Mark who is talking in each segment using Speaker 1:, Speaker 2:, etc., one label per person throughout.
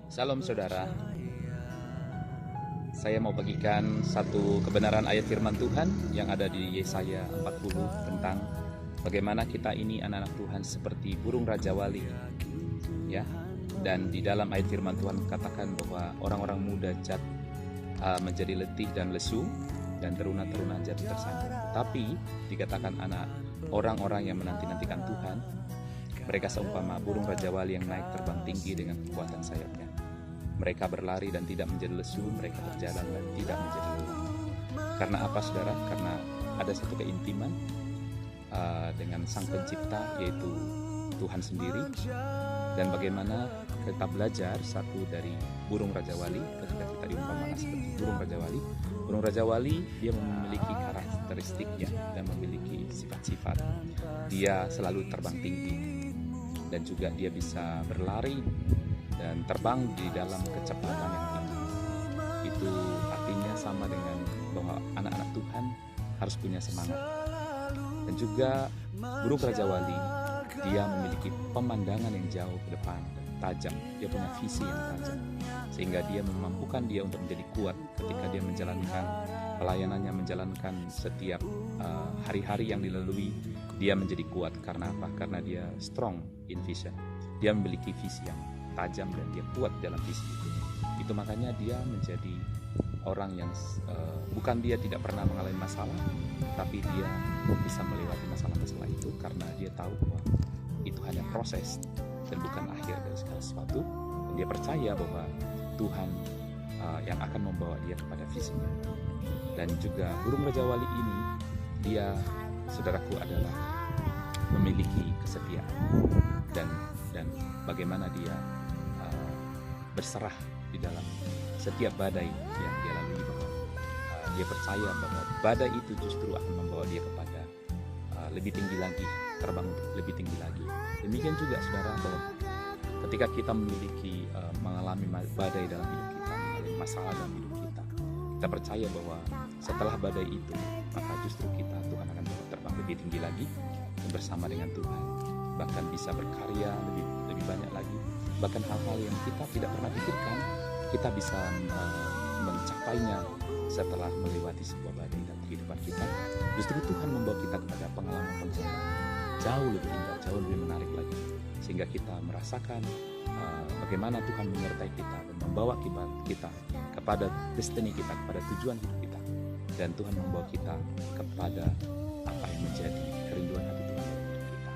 Speaker 1: Salam saudara, saya mau bagikan satu kebenaran ayat firman Tuhan yang ada di Yesaya 40 tentang bagaimana kita ini anak-anak Tuhan seperti burung Raja Wali, ya. Dan di dalam ayat firman Tuhan katakan bahwa orang-orang muda menjadi letih dan lesu, dan teruna-teruna jatuh tersandung. Tapi dikatakan orang-orang yang menanti-nantikan Tuhan, mereka seumpama burung Raja Wali yang naik terbang tinggi dengan kekuatan sayapnya. Mereka berlari dan tidak menjadi lesu, mereka berjalan dan tidak menjadi lelah. Karena apa saudara? Karena ada satu keintiman dengan Sang Pencipta, yaitu Tuhan sendiri. Dan bagaimana kita belajar satu dari burung Raja Wali ketika kita diumpamakan seperti burung Raja Wali. Burung Raja Wali dia memiliki karakteristiknya dan memiliki sifat-sifat. Dia selalu terbang tinggi dan juga dia bisa berlari dan terbang di dalam kecepatan yang tinggi. Itu artinya sama dengan bahwa anak-anak Tuhan harus punya semangat. Dan juga burung Raja Wali, dia memiliki pemandangan yang jauh ke depan, tajam. Dia punya visi yang tajam, sehingga dia memampukan dia untuk menjadi kuat ketika dia menjalankan pelayanannya, menjalankan setiap hari-hari yang dilalui. Dia menjadi kuat karena apa? Karena dia strong in vision. Dia memiliki visi yang tajam dan dia kuat dalam visi itu. Itu makanya dia menjadi orang yang bukan dia tidak pernah mengalami masalah, tapi dia bisa melewati masalah-masalah itu karena dia tahu bahwa itu hanya proses dan bukan akhir dari segala sesuatu. Dan dia percaya bahwa Tuhan yang akan membawa dia kepada visinya. Dan juga burung Raja Wali ini, dia, saudaraku, adalah memiliki kesetiaan dan bagaimana dia berserah di dalam setiap badai yang dia lalui, bahwa dia percaya bahwa badai itu justru akan membawa dia kepada lebih tinggi lagi, terbang lebih tinggi lagi. Demikian juga saudara, bahwa ketika kita mengalami badai dalam hidup kita, mengalami masalah dalam hidup kita percaya bahwa setelah badai itu, maka justru Tuhan akan bawa terbang lebih tinggi lagi bersama dengan Tuhan, bahkan bisa berkarya lebih banyak lagi. Bahkan hal-hal yang kita tidak pernah pikirkan, kita bisa mencapainya setelah melewati sebuah badai dalam kehidupan kita. Justru Tuhan membawa kita kepada pengalaman-pengalaman jauh lebih indah, jauh lebih menarik lagi, sehingga kita merasakan bagaimana Tuhan menyertai kita dan membawa kita kepada destiny kita, kepada tujuan hidup kita. Dan Tuhan membawa kita kepada apa yang menjadi kerinduan hati Tuhan dalam hidup kita.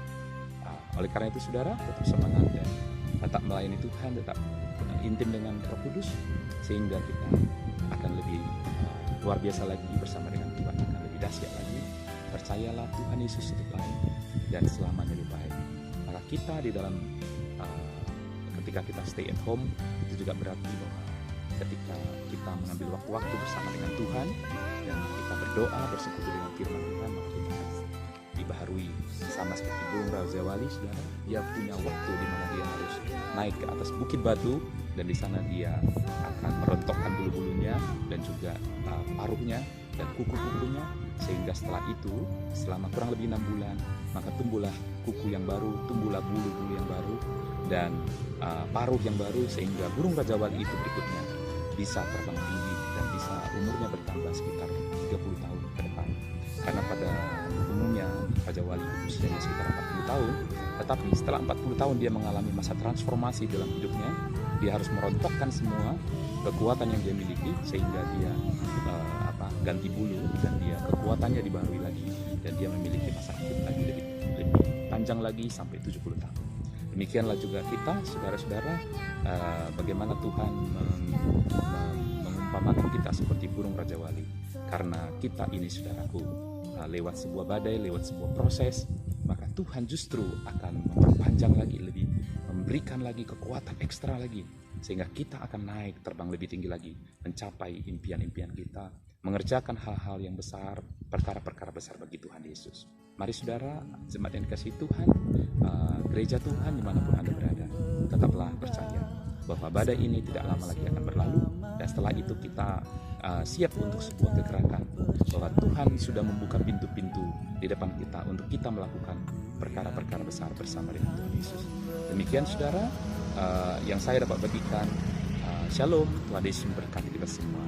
Speaker 1: Oleh karena itu saudara, tetap semangat dan tetap melayani Tuhan, tetap intim dengan Roh Kudus, sehingga kita akan lebih luar biasa lagi bersama dengan Tuhan, akan lebih dahsyat lagi. Percayalah, Tuhan Yesus itu baik dan selamanya lebih baik. Maka kita di dalam ketika kita stay at home, itu juga berarti bahwa ketika kita mengambil waktu-waktu bersama dengan Tuhan dan kita berdoa, bersekutu dengan firman Tuhan, maka kita akan dibaharui. Sama seperti burung Raja Wali, saudara, dia punya waktu di mana dia harus naik ke atas bukit batu, dan di sana dia akan merontokkan bulu-bulunya dan juga paruhnya dan kuku-kukunya, sehingga setelah itu, selama kurang lebih 6 bulan, maka tumbuhlah kuku yang baru, tumbuhlah bulu-bulu yang baru, dan paruh yang baru, sehingga burung Raja Wali itu berikutnya bisa terbang tinggi dan bisa umurnya bertambah sekitar 30 tahun ke depan. Karena pada umumnya Raja Wali usianya sekitar 40 tahun, tetapi setelah 40 tahun dia mengalami masa transformasi dalam hidupnya. Dia harus merontokkan semua kekuatan yang dia miliki, sehingga dia ganti bulu dan dia kekuatannya dibaharui lagi, dan dia memiliki masa hidup lagi lebih panjang lagi sampai 70 tahun. Demikianlah juga kita, saudara-saudara, bagaimana Tuhan mengumpamakan kita seperti burung Raja Wali. Karena kita ini, saudaraku, lewat sebuah badai, lewat sebuah proses, maka Tuhan justru akan memperpanjang lagi, lebih memberikan lagi kekuatan ekstra lagi, sehingga kita akan naik terbang lebih tinggi lagi, mencapai impian-impian kita, mengerjakan hal-hal yang besar, perkara-perkara besar bagi Tuhan Yesus. Mari saudara, jemaat yang dikasihi Tuhan, gereja Tuhan dimanapun Anda berada, tetaplah percaya bahwa badai ini tidak lama lagi akan berlalu, dan setelah itu kita siap untuk sebuah kegerakan, bahwa Tuhan sudah membuka pintu-pintu di depan kita untuk kita melakukan perkara-perkara besar bersama dengan Tuhan Yesus. Demikian saudara, yang saya dapat bagikan. Shalom, Tuhan Yesus memberkati kita semua.